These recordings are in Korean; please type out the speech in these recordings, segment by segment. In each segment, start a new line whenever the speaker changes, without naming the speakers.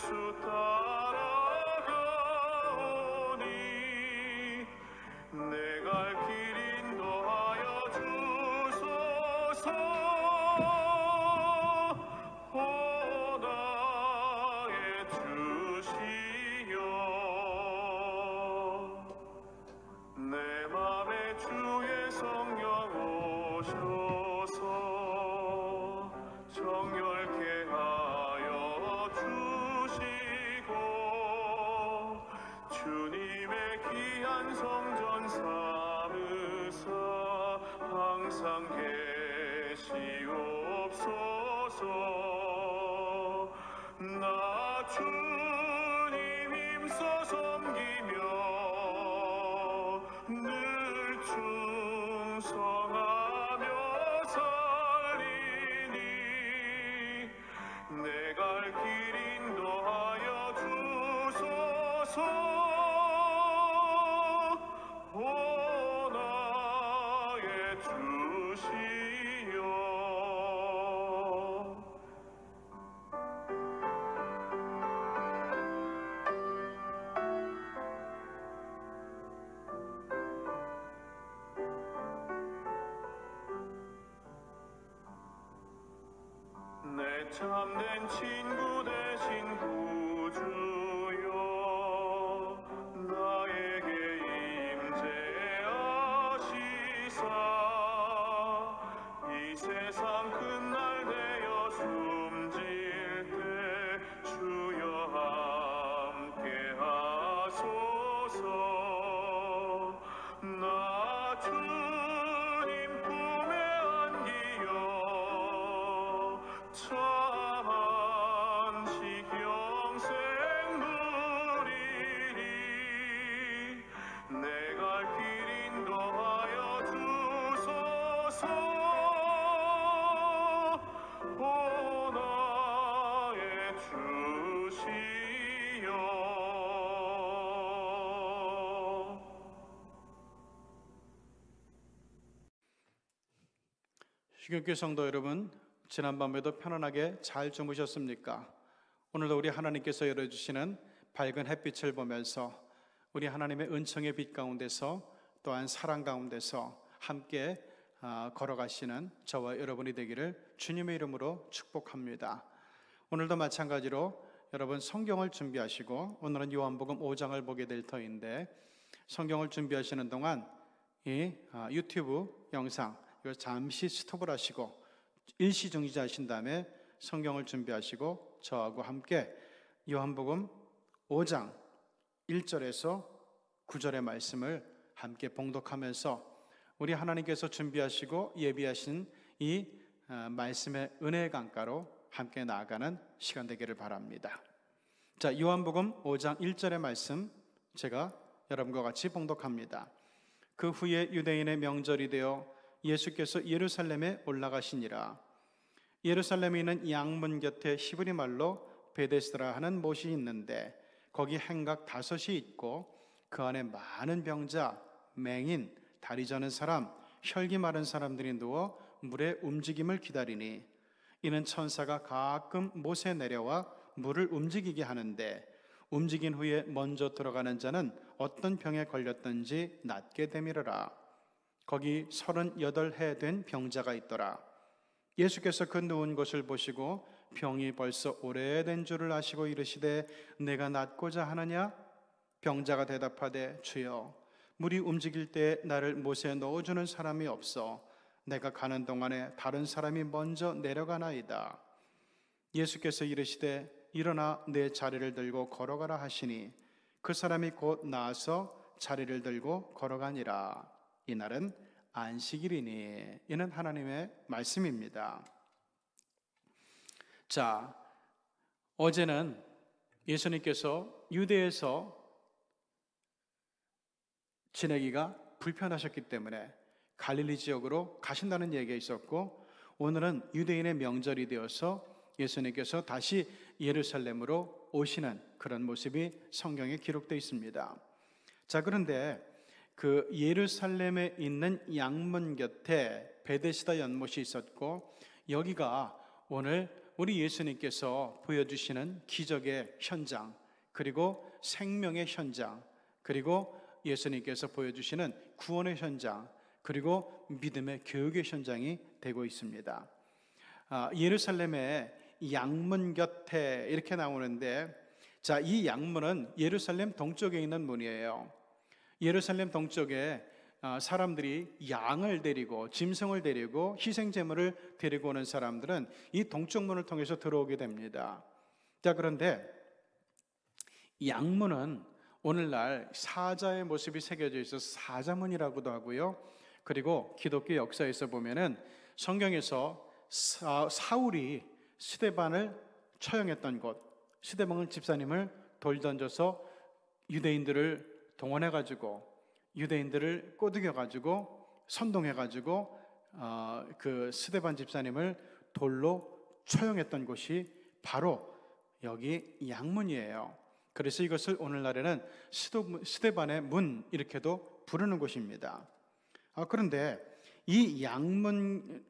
예수 따라가오니 내 갈 길 인도하여 주소서. 나의 주시여 내 맘에 주의 성령 오셔서 정열케 하여 주시고 주님의 귀한 성전 삼으사 항상 계시옵소서. 나 주님 힘써 섬기며 늘 충성하며 살리니 내 갈 길 인도하여 주소서. 오 나의 주시여 내 참된 친구 되신 구주여 나에게 임재하시사 이 세상 끝날 되어 숨질 때 주여 함께 하소서. 나 주님 품에 안기어 참한식 영생 누리리 내 갈 길 인도하여 주소서. 오 나의 주시여
신경교회 성도 여러분, 지난밤에도 편안하게 잘 주무셨습니까? 오늘도 우리 하나님께서 열어주시는 밝은 햇빛을 보면서 우리 하나님의 은총의 빛 가운데서 또한 사랑 가운데서 함께 걸어가시는 저와 여러분이 되기를 주님의 이름으로 축복합니다. 오늘도 마찬가지로 여러분 성경을 준비하시고 오늘은 요한복음 5장을 보게 될 터인데 성경을 준비하시는 동안 이 유튜브 영상 이걸 잠시 스톱을 하시고 일시정지하신 다음에 성경을 준비하시고 저하고 함께 요한복음 5장 1절에서 9절의 말씀을 함께 봉독하면서 우리 하나님께서 준비하시고 예비하신 이 말씀의 은혜의 강가로 함께 나아가는 시간 되기를 바랍니다. 자, 요한복음 5장 1절의 말씀 제가 여러분과 같이 봉독합니다. 그 후에 유대인의 명절이 되어 예수께서 예루살렘에 올라가시니라. 예루살렘에 있는 양문 곁에 히브리 말로 베데스다 하는 못이 있는데 거기 행각 5이 있고 그 안에 많은 병자, 맹인, 다리 저는 사람, 혈기 마른 사람들이 누워 물의 움직임을 기다리니 이는 천사가 가끔 못에 내려와 물을 움직이게 하는데 움직인 후에 먼저 들어가는 자는 어떤 병에 걸렸든지 낫게 되밀어라. 거기 38해 된 병자가 있더라. 예수께서 그 누운 것을 보시고 병이 벌써 오래된 줄을 아시고 이르시되 내가 낫고자 하느냐? 병자가 대답하되 주여 물이 움직일 때 나를 못에 넣어주는 사람이 없어 내가 가는 동안에 다른 사람이 먼저 내려가나이다. 예수께서 이르시되 일어나 내 자리를 들고 걸어가라 하시니 그 사람이 곧 나아서 자리를 들고 걸어가니라. 이날은 안식일이니. 이는 하나님의 말씀입니다. 자, 어제는 예수님께서 유대에서 지내기가 불편하셨기 때문에 갈릴리 지역으로 가신다는 얘기가 있었고, 오늘은 유대인의 명절이 되어서 예수님께서 다시 예루살렘으로 오시는 그런 모습이 성경에 기록되어 있습니다. 자, 그런데 그 예루살렘에 있는 양문 곁에 베데스다 연못이 있었고, 여기가 오늘 우리 예수님께서 보여주시는 기적의 현장, 그리고 생명의 현장, 그리고 예수님께서 보여주시는 구원의 현장, 그리고 믿음의 교육의 현장이 되고 있습니다. 예루살렘의 양문 곁에 이렇게 나오는데, 자, 이 양문은 예루살렘 동쪽에 있는 문이에요. 예루살렘 동쪽에 사람들이 양을 데리고 짐승을 데리고 희생제물을 데리고 오는 사람들은 이 동쪽 문을 통해서 들어오게 됩니다. 자, 그런데 양문은 오늘날 사자의 모습이 새겨져 있어서 사자문이라고도 하고요. 그리고 기독교 역사에서 보면은 성경에서 사울이 스데반을 처형했던 곳, 스데반 집사님을 돌 던져서 유대인들을 동원해가지고 유대인들을 꼬드겨가지고 선동해가지고 그 스데반 집사님을 돌로 처형했던 곳이 바로 여기 양문이에요. 그래서 이것을 오늘날에는 스데반의 문 이렇게도 부르는 곳입니다. 그런데 이 양문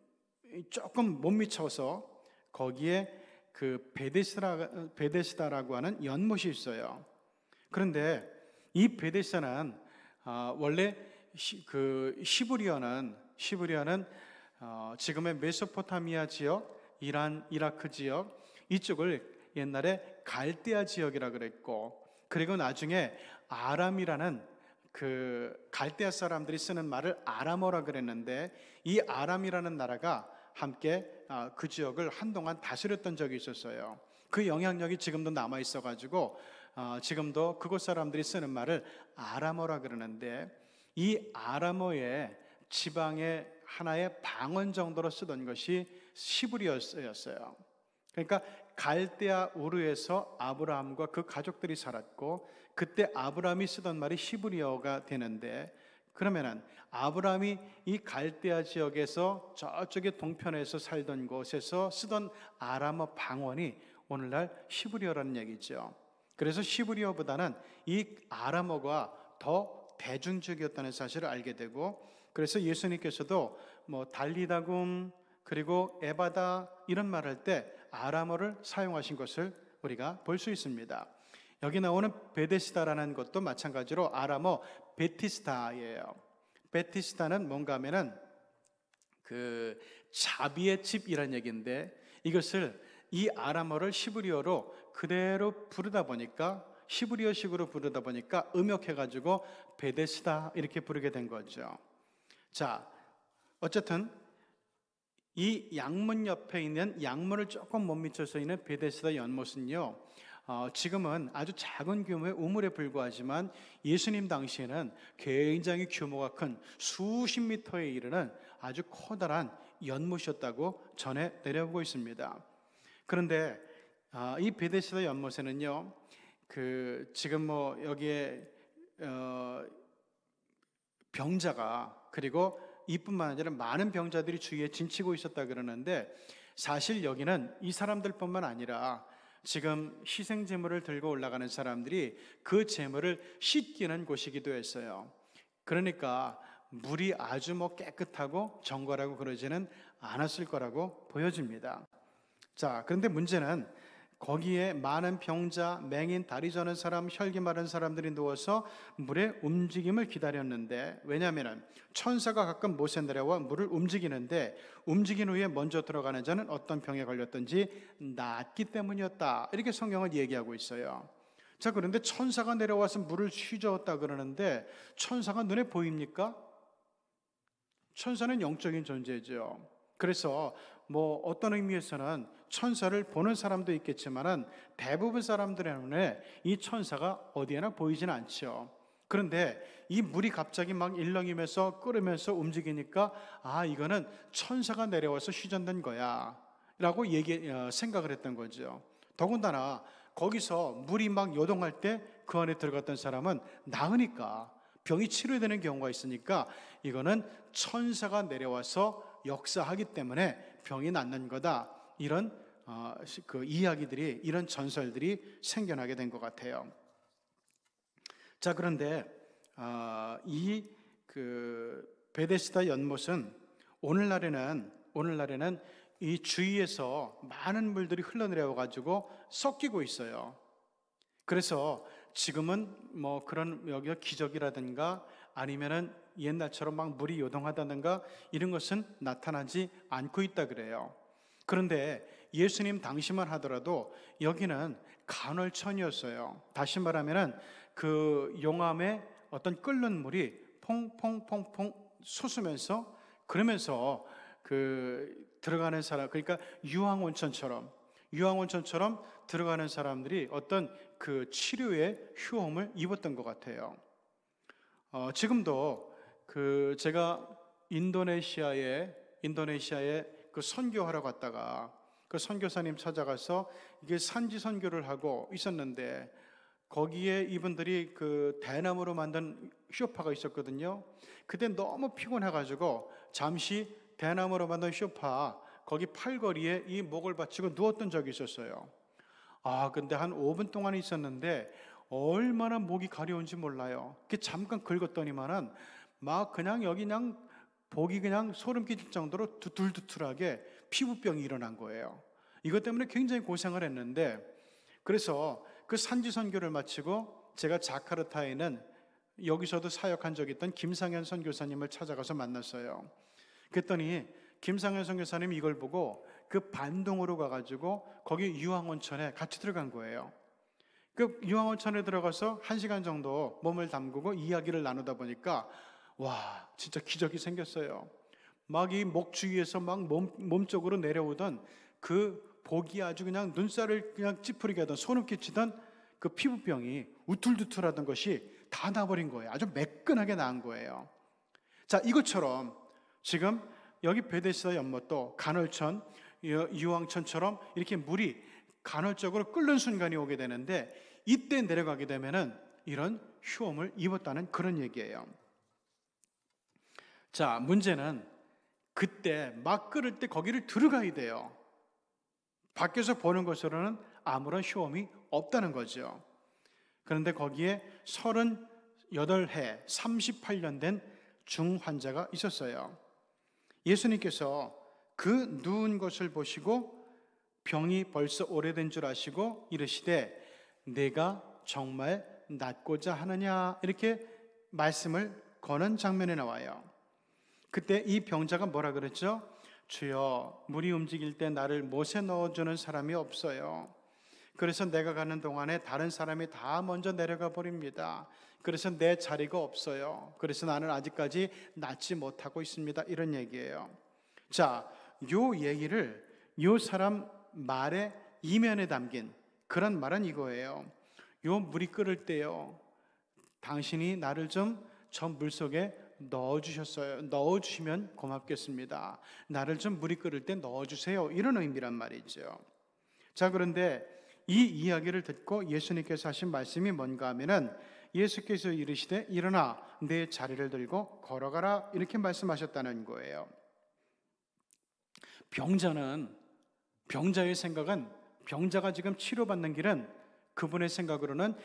조금 못 미쳐서 거기에 그 베데스다라고 하는 연못이 있어요. 그런데 이 베데스다는 원래 그 시브리어는 지금의 메소포타미아 지역, 이란, 이라크 지역 이쪽을 옛날에 갈대아 지역이라 그랬고, 그리고 나중에 아람이라는 그 갈대아 사람들이 쓰는 말을 아람어라 그랬는데, 이 아람이라는 나라가 함께 그 지역을 한동안 다스렸던 적이 있었어요. 그 영향력이 지금도 남아 있어가지고 지금도 그곳 사람들이 쓰는 말을 아람어라 그러는데, 이 아람어의 지방의 하나의 방언 정도로 쓰던 것이 시브리어였어요. 그러니까 갈대아 우르에서 아브라함과 그 가족들이 살았고, 그때 아브라함이 쓰던 말이 시브리어가 되는데, 그러면은 아브라함이 이 갈대아 지역에서 저쪽에 동편에서 살던 곳에서 쓰던 아람어 방언이 오늘날 시브리어라는 얘기죠. 그래서 시브리어보다는 이 아람어가 더 대중적이었다는 사실을 알게 되고, 그래서 예수님께서도 뭐 달리다굼 그리고 에바다 이런 말할 때 아람어를 사용하신 것을 우리가 볼 수 있습니다. 여기 나오는 베데스다라는 것도 마찬가지로 아람어 베티스다예요. 베티스다는 뭔가 하면은 그 자비의 집이란 얘기인데, 이것을 이 아람어를 시브리어로 그대로 부르다 보니까, 시브리어식으로 부르다 보니까 음역해가지고 베데스다 이렇게 부르게 된 거죠. 자, 어쨌든 이 양문 옆에 있는, 양문을 조금 못 미쳐서 있는 베데스다 연못은요, 지금은 아주 작은 규모의 우물에 불과하지만 예수님 당시에는 굉장히 규모가 큰 수십 미터에 이르는 아주 커다란 연못이었다고 전해 내려오고 있습니다. 그런데 이 베데스다 연못에는요, 그 지금 뭐 여기에 병자가, 그리고 이뿐만 아니라 많은 병자들이 주위에 진치고 있었다 그러는데, 사실 여기는 이 사람들뿐만 아니라 지금 희생제물을 들고 올라가는 사람들이 그 제물을 씻기는 곳이기도 했어요. 그러니까 물이 아주 뭐 깨끗하고 정갈하고 그러지는 않았을 거라고 보여집니다. 자, 그런데 문제는 거기에 많은 병자, 맹인, 다리 저는 사람, 혈기 마른 사람들이 누워서 물의 움직임을 기다렸는데, 왜냐하면 천사가 가끔 못에 내려와 물을 움직이는데, 움직인 후에 먼저 들어가는 자는 어떤 병에 걸렸든지 낫기 때문이었다, 이렇게 성경은 얘기하고 있어요. 자, 그런데 천사가 내려와서 물을 휘저었다 그러는데, 천사가 눈에 보입니까? 천사는 영적인 존재죠. 그래서 뭐 어떤 의미에서는 천사를 보는 사람도 있겠지만은 대부분 사람들의 눈에 이 천사가 어디에나 보이지는 않죠. 그런데 이 물이 갑자기 막 일렁이면서 끓으면서 움직이니까, 이거는 천사가 내려와서 휘젓는 거야 라고 생각을 했던 거죠. 더군다나 거기서 물이 막 요동할 때 그 안에 들어갔던 사람은 나으니까, 병이 치료되는 경우가 있으니까 이거는 천사가 내려와서 역사하기 때문에 병이 낫는 거다, 이런 그 이야기들이, 이런 전설들이 생겨나게 된 것 같아요. 자, 그런데 이 그 베데스다 연못은 오늘날에는 이 주위에서 많은 물들이 흘러내려 가지고 섞이고 있어요. 그래서 지금은 뭐 그런 여기 기적이라든가 아니면은 옛날처럼 막 물이 요동하다든가 이런 것은 나타나지 않고 있다 그래요. 그런데 예수님 당시만 하더라도 여기는 간헐천이었어요. 다시 말하면은 그 용암에 어떤 끓는 물이 퐁퐁퐁퐁 솟으면서 그러면서 그 들어가는 사람, 그러니까 유황온천처럼 들어가는 사람들이 어떤 그 치료의 휴험을 입었던 것 같아요. 지금도 그 제가 인도네시아에 그 선교하러 갔다가 그 선교사님 찾아가서 이게 산지 선교를 하고 있었는데 거기에 이분들이 그 대나무로 만든 쇼파가 있었거든요. 그때 너무 피곤해가지고 잠시 대나무로 만든 쇼파 거기 팔걸이에 이 목을 받치고 누웠던 적이 있었어요. 근데 한 5분 동안 있었는데 얼마나 목이 가려운지 몰라요. 그 잠깐 긁었더니만은 막 그냥 여기 그냥 목이 그냥 소름 끼칠 정도로 두툴두툴하게 피부병이 일어난 거예요. 이것 때문에 굉장히 고생을 했는데 그래서 그 산지 선교를 마치고 제가 자카르타에 있는 여기서도 사역한 적이 있던 김상현 선교사님을 찾아가서 만났어요. 그랬더니 김상현 선교사님이 이걸 보고 그 반동으로 가가지고 거기 유황온천에 같이 들어간 거예요. 그 유황온천에 들어가서 1시간 정도 몸을 담그고 이야기를 나누다 보니까 와 진짜 기적이 생겼어요. 막 이 목 주위에서 막 몸쪽으로 내려오던 그 복이 아주 그냥 눈살을 그냥 찌푸리게 하던 소름 끼치던 그 피부병이 우툴두툴하던 것이 다 나버린 거예요. 아주 매끈하게 나은 거예요. 자, 이것처럼 지금 여기 베데스다 연못도 간헐천, 유황천처럼 이렇게 물이 간헐적으로 끓는 순간이 오게 되는데 이때 내려가게 되면은 이런 휴험을 입었다는 그런 얘기예요. 자, 문제는 그때 막 끓을 때 거기를 들어가야 돼요. 밖에서 보는 것으로는 아무런 휴험이 없다는 거죠. 그런데 거기에 38해 38년 된 중환자가 있었어요. 예수님께서 그 누운 것을 보시고 병이 벌써 오래된 줄 아시고 이르시되 내가 정말 낫고자 하느냐 이렇게 말씀을 거는 장면이 나와요. 그때 이 병자가 뭐라 그랬죠? 주여, 물이 움직일 때 나를 못에 넣어주는 사람이 없어요. 그래서 내가 가는 동안에 다른 사람이 다 먼저 내려가 버립니다. 그래서 내 자리가 없어요. 그래서 나는 아직까지 낫지 못하고 있습니다. 이런 얘기예요. 자, 요 얘기를 요 사람 말의 이면에 담긴 그런 말은 이거예요. 요 물이 끓을 때요, 당신이 나를 좀 저 물속에 넣어주시면 고맙겠습니다. 나를 좀 물이 끓을 때 넣어주세요. 이런 의미란 말이죠. 자, 그런데 이 이야기를 듣고 예수님께서 하신 말씀이 뭔가 하면은 예수께서 이르시되 일어나 내 자리를 들고 걸어가라 이렇게 말씀하셨다는 거예요. 병자의 생각은 병자가 지금 치료받는 길은 그분의 생각으로는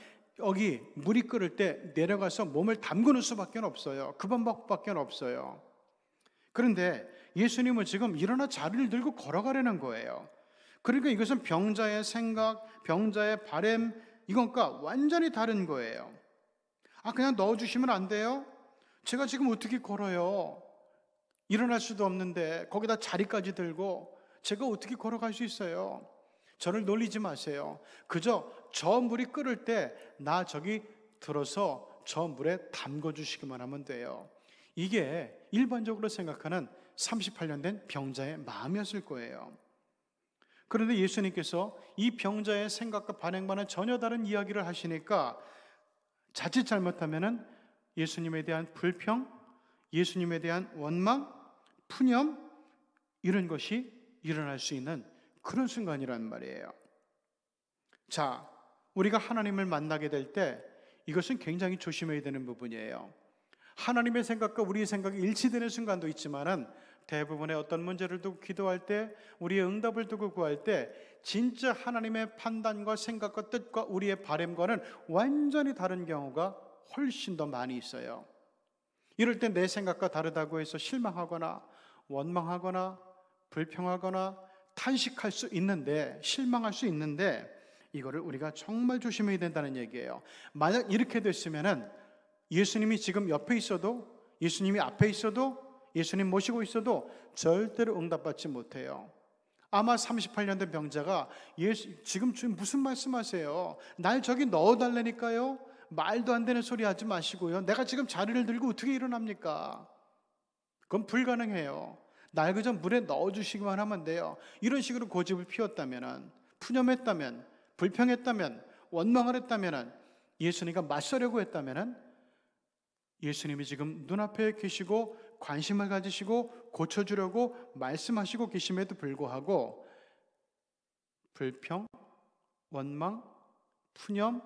여기 물이 끓을 때 내려가서 몸을 담그는 수밖에 없어요. 그 방법밖에 없어요. 그런데 예수님은 지금 일어나 자리를 들고 걸어가려는 거예요. 그러니까 이것은 병자의 생각, 병자의 바람 이것과 완전히 다른 거예요. 그냥 넣어주시면 안 돼요? 제가 지금 어떻게 걸어요? 일어날 수도 없는데 거기다 자리까지 들고 제가 어떻게 걸어갈 수 있어요? 저를 놀리지 마세요. 그저 저 물이 끓을 때 나 저기 들어서 저 물에 담궈주시기만 하면 돼요. 이게 일반적으로 생각하는 38년 된 병자의 마음이었을 거예요. 그런데 예수님께서 이 병자의 생각과 반응과는 전혀 다른 이야기를 하시니까 자칫 잘못하면은 예수님에 대한 불평, 예수님에 대한 원망, 푸념 이런 것이 일어날 수 있는 그런 순간이란 말이에요. 자, 우리가 하나님을 만나게 될 때 이것은 굉장히 조심해야 되는 부분이에요. 하나님의 생각과 우리의 생각이 일치되는 순간도 있지만은 대부분의 어떤 문제를 두고 기도할 때, 우리의 응답을 두고 구할 때 진짜 하나님의 판단과 생각과 뜻과 우리의 바람과는 완전히 다른 경우가 훨씬 더 많이 있어요. 이럴 때 내 생각과 다르다고 해서 실망하거나 원망하거나 불평하거나 탄식할 수 있는데, 실망할 수 있는데, 이거를 우리가 정말 조심해야 된다는 얘기예요. 만약 이렇게 됐으면은 예수님이 지금 옆에 있어도, 예수님이 앞에 있어도, 예수님 모시고 있어도 절대로 응답받지 못해요. 아마 38년 된 병자가 지금 무슨 말씀하세요? 날 저기 넣어달라니까요? 말도 안 되는 소리 하지 마시고요. 내가 지금 자리를 들고 어떻게 일어납니까? 그건 불가능해요. 날 그저 물에 넣어주시기만 하면 돼요. 이런 식으로 고집을 피웠다면, 푸념했다면, 불평했다면, 원망을 했다면, 예수님과 맞서려고 했다면, 예수님이 지금 눈앞에 계시고 관심을 가지시고 고쳐주려고 말씀하시고 계심에도 불구하고 불평, 원망, 푸념,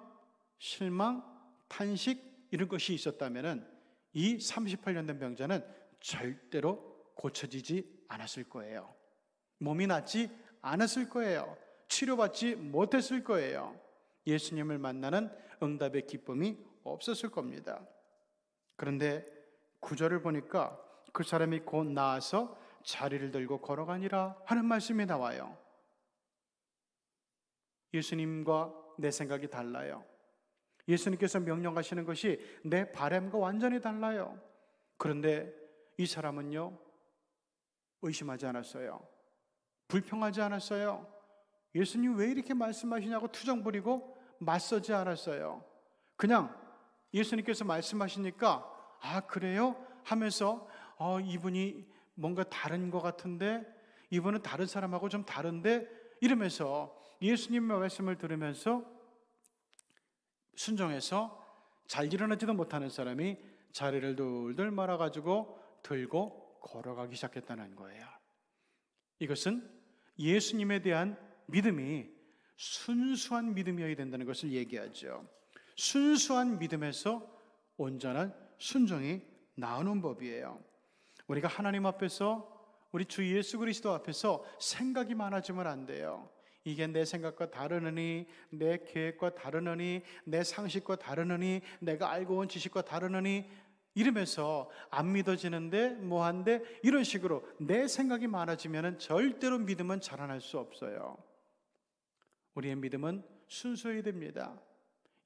실망, 탄식 이런 것이 있었다면 이 38년 된 병자는 절대로 고쳐지지 않았을 거예요. 몸이 낫지 않았을 거예요. 치료받지 못했을 거예요. 예수님을 만나는 응답의 기쁨이 없었을 겁니다. 그런데 9절을 보니까 그 사람이 곧 나아서 자리를 들고 걸어가니라 하는 말씀이 나와요. 예수님과 내 생각이 달라요. 예수님께서 명령하시는 것이 내 바람과 완전히 달라요. 그런데 이 사람은요, 의심하지 않았어요. 불평하지 않았어요. 예수님 왜 이렇게 말씀하시냐고 투정 부리고 맞서지 않았어요. 그냥 예수님께서 말씀하시니까 아 그래요? 하면서 이분이 뭔가 다른 것 같은데, 이분은 다른 사람하고 좀 다른데, 이러면서 예수님의 말씀을 들으면서 순종해서 잘 일어나지도 못하는 사람이 자리를 둘둘 말아가지고 들고 걸어가기 시작했다는 거예요. 이것은 예수님에 대한 믿음이 순수한 믿음이어야 된다는 것을 얘기하죠. 순수한 믿음에서 온전한 순종이 나오는 법이에요. 우리가 하나님 앞에서, 우리 주 예수 그리스도 앞에서 생각이 많아지면 안 돼요. 이게 내 생각과 다르느니, 내 계획과 다르느니, 내 상식과 다르느니, 내가 알고 온 지식과 다르느니 이러면서 안 믿어지는데 뭐한데 이런 식으로 내 생각이 많아지면 절대로 믿음은 자라날 수 없어요. 우리의 믿음은 순수해야 됩니다.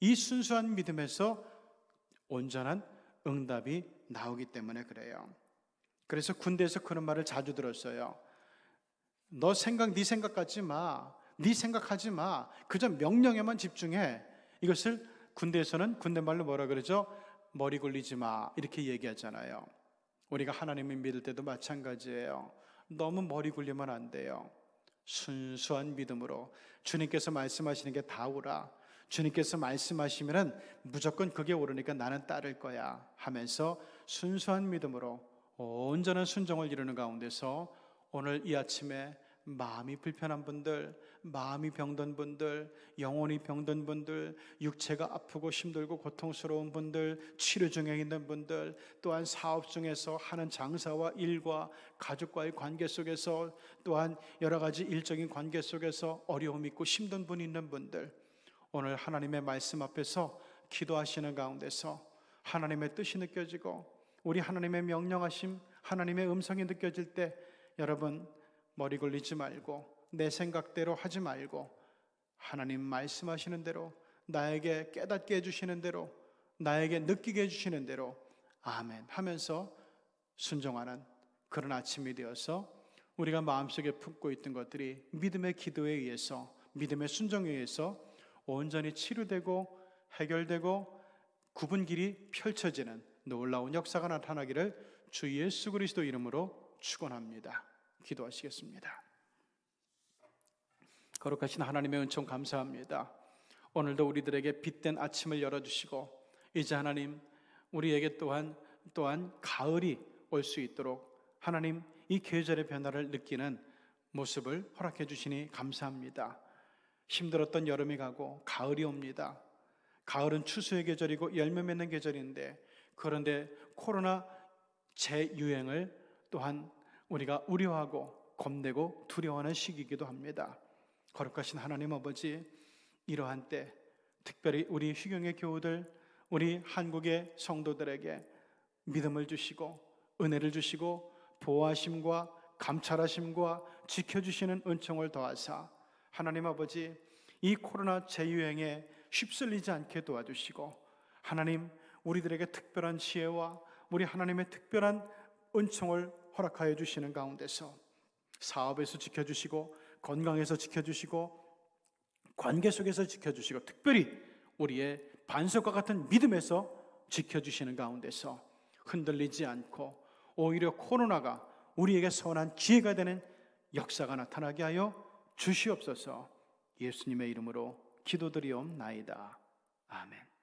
이 순수한 믿음에서 온전한 응답이 나오기 때문에 그래요. 그래서 군대에서 그런 말을 자주 들었어요. 너 네 생각 갖지 마. 네 생각하지 마. 그저 명령에만 집중해. 이것을 군대에서는 군대말로 뭐라 그러죠? 머리 굴리지 마. 이렇게 얘기하잖아요. 우리가 하나님을 믿을 때도 마찬가지예요. 너무 머리 굴리면 안 돼요. 순수한 믿음으로 주님께서 말씀하시는 게 다 옳아. 주님께서 말씀하시면 무조건 그게 옳으니까 나는 따를 거야 하면서 순수한 믿음으로 온전한 순종을 이루는 가운데서 오늘 이 아침에 마음이 불편한 분들, 마음이 병든 분들, 영혼이 병든 분들, 육체가 아프고 힘들고 고통스러운 분들, 치료 중에 있는 분들, 또한 사업 중에서 하는 장사와 일과 가족과의 관계 속에서, 또한 여러 가지 일적인 관계 속에서 어려움 있고 힘든 분이 있는 분들, 오늘 하나님의 말씀 앞에서 기도하시는 가운데서 하나님의 뜻이 느껴지고 우리 하나님의 명령하심, 하나님의 음성이 느껴질 때 여러분 머리 굴리지 말고 내 생각대로 하지 말고 하나님 말씀하시는 대로, 나에게 깨닫게 해주시는 대로, 나에게 느끼게 해주시는 대로 아멘 하면서 순종하는 그런 아침이 되어서 우리가 마음속에 품고 있던 것들이 믿음의 기도에 의해서, 믿음의 순종에 의해서 온전히 치유되고 해결되고 구분길이 펼쳐지는 놀라운 역사가 나타나기를 주 예수 그리스도 이름으로 축원합니다. 기도하시겠습니다. 거룩하신 하나님의 은총 감사합니다. 오늘도 우리들에게 빛된 아침을 열어주시고 이제 하나님 우리에게 또한 가을이 올 수 있도록 하나님 이 계절의 변화를 느끼는 모습을 허락해 주시니 감사합니다. 힘들었던 여름이 가고 가을이 옵니다. 가을은 추수의 계절이고 열매 맺는 계절인데, 그런데 코로나 재유행을 또한 우리가 우려하고 겁내고 두려워하는 시기이기도 합니다. 거룩하신 하나님 아버지, 이러한 때 특별히 우리 휴경의 교우들, 우리 한국의 성도들에게 믿음을 주시고 은혜를 주시고 보호하심과 감찰하심과 지켜주시는 은총을 더하사 하나님 아버지, 이 코로나 재유행에 휩쓸리지 않게 도와주시고, 하나님 우리들에게 특별한 지혜와 우리 하나님의 특별한 은총을 허락하여 주시는 가운데서 사업에서 지켜주시고, 건강에서 지켜주시고, 관계 속에서 지켜주시고, 특별히 우리의 반석과 같은 믿음에서 지켜주시는 가운데서 흔들리지 않고 오히려 코로나가 우리에게 선한 기회가 되는 역사가 나타나게 하여 주시옵소서. 예수님의 이름으로 기도드리옵나이다. 아멘.